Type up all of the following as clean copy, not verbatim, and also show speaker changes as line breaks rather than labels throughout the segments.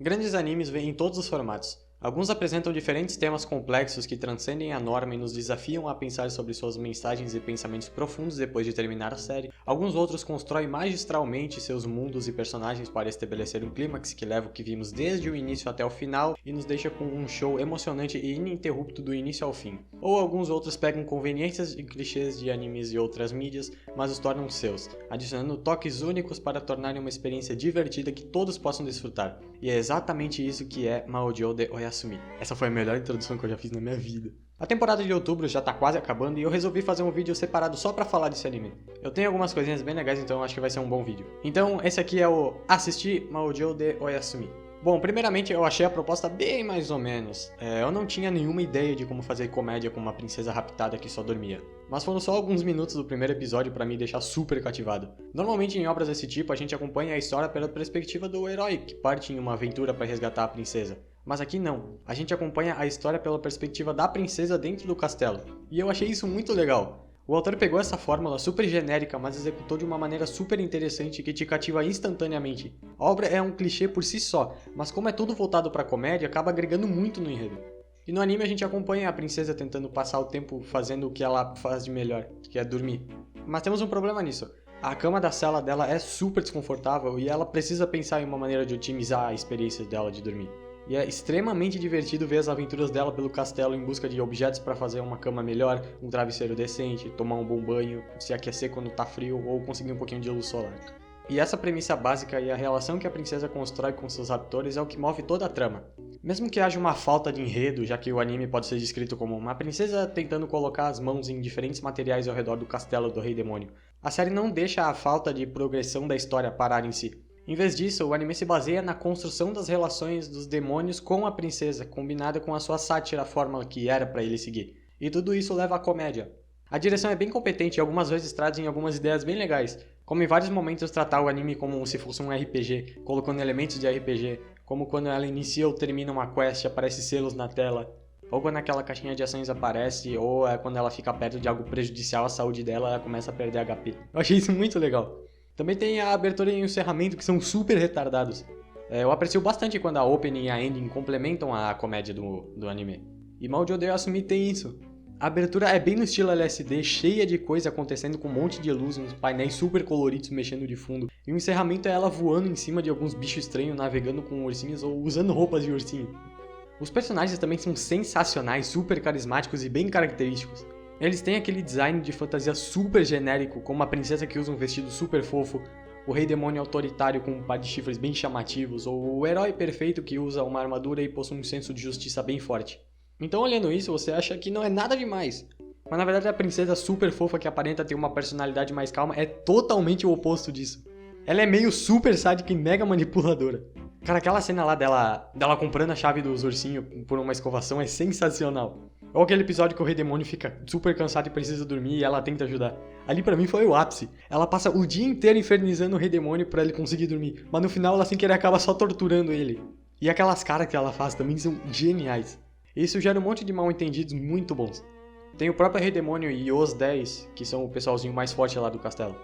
Grandes animes vêm em todos os formatos. Alguns apresentam diferentes temas complexos que transcendem a norma e nos desafiam a pensar sobre suas mensagens e pensamentos profundos depois de terminar a série. Alguns outros constroem magistralmente seus mundos e personagens para estabelecer um clímax que leva o que vimos desde o início até o final e nos deixa com um show emocionante e ininterrupto do início ao fim. Ou alguns outros pegam conveniências e clichês de animes e outras mídias, mas os tornam seus, adicionando toques únicos para tornarem uma experiência divertida que todos possam desfrutar. E é exatamente isso que é Mahou de Oyasumi. Essa foi a melhor introdução que eu já fiz na minha vida. A temporada de outubro já tá quase acabando e eu resolvi fazer um vídeo separado só pra falar desse anime. Eu tenho algumas coisinhas bem legais, então eu acho que vai ser um bom vídeo. Então, esse aqui é o Assisti Mahou de Oyasumi. Bom, primeiramente eu achei a proposta bem mais ou menos. Eu não tinha nenhuma ideia de como fazer comédia com uma princesa raptada que só dormia. Mas foram só alguns minutos do primeiro episódio pra me deixar super cativado. Normalmente em obras desse tipo a gente acompanha a história pela perspectiva do herói que parte em uma aventura para resgatar a princesa. Mas aqui não, a gente acompanha a história pela perspectiva da princesa dentro do castelo. E eu achei isso muito legal. O autor pegou essa fórmula super genérica, mas executou de uma maneira super interessante que te cativa instantaneamente. A obra é um clichê por si só, mas como é tudo voltado pra comédia, acaba agregando muito no enredo. E no anime a gente acompanha a princesa tentando passar o tempo fazendo o que ela faz de melhor, que é dormir. Mas temos um problema nisso. A cama da cela dela é super desconfortável e ela precisa pensar em uma maneira de otimizar a experiência dela de dormir. E é extremamente divertido ver as aventuras dela pelo castelo em busca de objetos para fazer uma cama melhor, um travesseiro decente, tomar um bom banho, se aquecer quando tá frio ou conseguir um pouquinho de luz solar. E essa premissa básica e a relação que a princesa constrói com seus raptores é o que move toda a trama. Mesmo que haja uma falta de enredo, já que o anime pode ser descrito como uma princesa tentando colocar as mãos em diferentes materiais ao redor do castelo do Rei Demônio, a série não deixa a falta de progressão da história parar em si. Em vez disso, o anime se baseia na construção das relações dos demônios com a princesa, combinada com a sua sátira fórmula que era para ele seguir. E tudo isso leva à comédia. A direção é bem competente e algumas vezes trazem algumas ideias bem legais, como em vários momentos tratar o anime como se fosse um RPG, colocando elementos de RPG, como quando ela inicia ou termina uma quest e aparece selos na tela, ou quando aquela caixinha de ações aparece, ou quando ela fica perto de algo prejudicial à saúde dela, ela começa a perder HP. Eu achei isso muito legal. Também tem a abertura e o encerramento que são super retardados. Eu aprecio bastante quando a opening e a ending complementam a comédia do anime. E Mahou de Oyasumi tem isso. A abertura é bem no estilo LSD, cheia de coisa acontecendo com um monte de luz, uns painéis super coloridos mexendo de fundo. E o encerramento é ela voando em cima de alguns bichos estranhos, navegando com ursinhos ou usando roupas de ursinho. Os personagens também são sensacionais, super carismáticos e bem característicos. Eles têm aquele design de fantasia super genérico, como uma princesa que usa um vestido super fofo, o rei demônio autoritário com um par de chifres bem chamativos, ou o herói perfeito que usa uma armadura e possui um senso de justiça bem forte. Então, olhando isso, você acha que não é nada demais. Mas na verdade a princesa super fofa que aparenta ter uma personalidade mais calma é totalmente o oposto disso. Ela é meio super sádica e mega manipuladora. Cara, aquela cena lá dela comprando a chave dos ursinhos por uma escovação é sensacional. Ou aquele episódio que o Rei Demônio fica super cansado e precisa dormir e ela tenta ajudar. Ali pra mim foi o ápice. Ela passa o dia inteiro infernizando o Rei Demônio pra ele conseguir dormir. Mas no final ela sem querer acaba só torturando ele. E aquelas caras que ela faz também são geniais. Isso gera um monte de mal entendidos muito bons. Tem o próprio Rei Demônio e os 10, que são o pessoalzinho mais forte lá do castelo.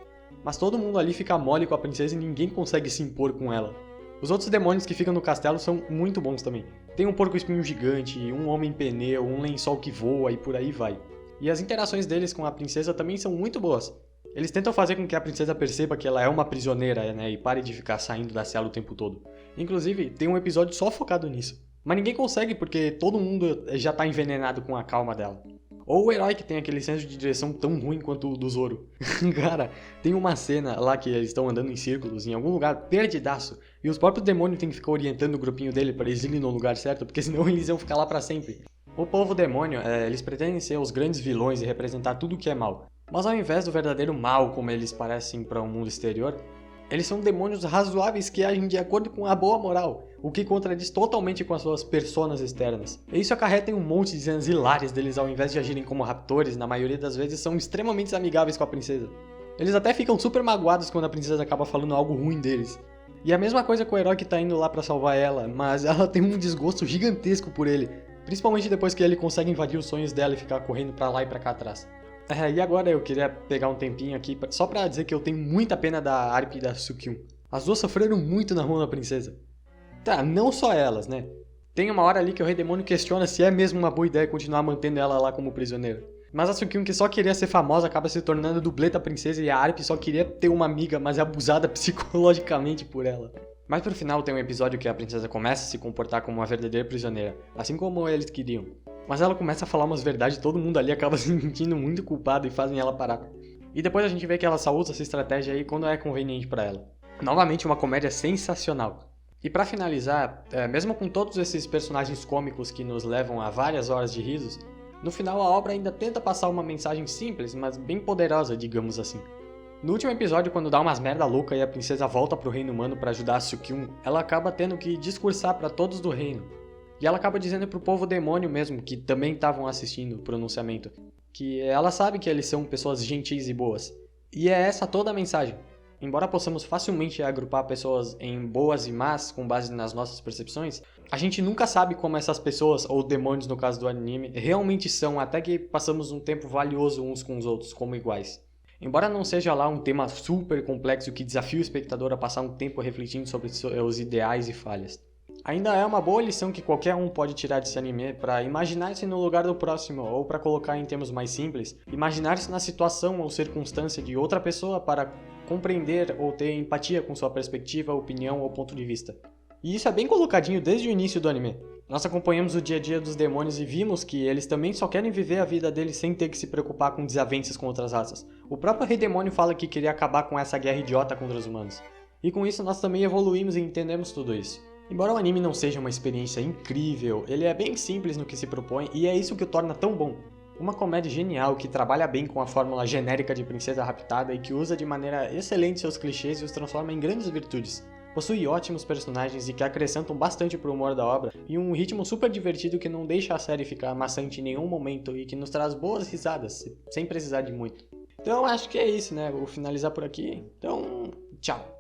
Mas todo mundo ali fica mole com a princesa e ninguém consegue se impor com ela. Os outros demônios que ficam no castelo são muito bons também. Tem um porco-espinho gigante, um homem-pneu, um lençol que voa e por aí vai. E as interações deles com a princesa também são muito boas. Eles tentam fazer com que a princesa perceba que ela é uma prisioneira, né, e pare de ficar saindo da cela o tempo todo. Inclusive, tem um episódio só focado nisso. Mas ninguém consegue porque todo mundo já tá envenenado com a calma dela. Ou o herói que tem aquele senso de direção tão ruim quanto o do Zoro. Cara, tem uma cena lá que eles estão andando em círculos, em algum lugar perdidaço, e os próprios demônios têm que ficar orientando o grupinho dele para eles irem no lugar certo, porque senão eles iam ficar lá pra sempre. O povo demônio, eles pretendem ser os grandes vilões e representar tudo que é mal. Mas ao invés do verdadeiro mal como eles parecem para o mundo exterior, eles são demônios razoáveis que agem de acordo com a boa moral, o que contradiz totalmente com as suas personas externas. E isso acarreta em um monte de cenas hilárias deles ao invés de agirem como raptores, na maioria das vezes são extremamente amigáveis com a princesa. Eles até ficam super magoados quando a princesa acaba falando algo ruim deles. E a mesma coisa com o herói que tá indo lá pra salvar ela, mas ela tem um desgosto gigantesco por ele, principalmente depois que ele consegue invadir os sonhos dela e ficar correndo pra lá e pra cá atrás. E agora eu queria pegar um tempinho aqui só pra dizer que eu tenho muita pena da Arp e da Sukyun. As duas sofreram muito na mão da princesa. Tá, não só elas, né? Tem uma hora ali que o Rei Demônio questiona se é mesmo uma boa ideia continuar mantendo ela lá como prisioneira. Mas a Tsukiyun, que só queria ser famosa, acaba se tornando dublê da princesa, e a Arp só queria ter uma amiga, mas é abusada psicologicamente por ela. Mas pro final tem um episódio que a princesa começa a se comportar como uma verdadeira prisioneira, assim como eles queriam. Mas ela começa a falar umas verdades e todo mundo ali acaba se sentindo muito culpado e fazem ela parar. E depois a gente vê que ela só usa essa estratégia aí quando é conveniente pra ela. Novamente uma comédia sensacional. E pra finalizar, mesmo com todos esses personagens cômicos que nos levam a várias horas de risos, no final a obra ainda tenta passar uma mensagem simples, mas bem poderosa, digamos assim. No último episódio, quando dá umas merda louca e a princesa volta pro reino humano pra ajudar a Tsukiyun, ela acaba tendo que discursar pra todos do reino. E ela acaba dizendo pro povo demônio mesmo, que também estavam assistindo o pronunciamento, que ela sabe que eles são pessoas gentis e boas. E é essa toda a mensagem. Embora possamos facilmente agrupar pessoas em boas e más com base nas nossas percepções, a gente nunca sabe como essas pessoas, ou demônios no caso do anime, realmente são até que passamos um tempo valioso uns com os outros, como iguais. Embora não seja lá um tema super complexo que desafia o espectador a passar um tempo refletindo sobre os ideais e falhas, ainda é uma boa lição que qualquer um pode tirar desse anime para imaginar-se no lugar do próximo, ou para colocar em termos mais simples, imaginar-se na situação ou circunstância de outra pessoa para compreender ou ter empatia com sua perspectiva, opinião ou ponto de vista. E isso é bem colocadinho desde o início do anime. Nós acompanhamos o dia a dia dos demônios e vimos que eles também só querem viver a vida deles sem ter que se preocupar com desavenças com outras raças. O próprio Rei Demônio fala que queria acabar com essa guerra idiota contra os humanos. E com isso nós também evoluímos e entendemos tudo isso. Embora o anime não seja uma experiência incrível, ele é bem simples no que se propõe e é isso que o torna tão bom. Uma comédia genial que trabalha bem com a fórmula genérica de princesa raptada e que usa de maneira excelente seus clichês e os transforma em grandes virtudes. Possui ótimos personagens e que acrescentam bastante pro humor da obra, e um ritmo super divertido que não deixa a série ficar maçante em nenhum momento e que nos traz boas risadas, sem precisar de muito. Então acho que é isso, né? Vou finalizar por aqui. Então, tchau!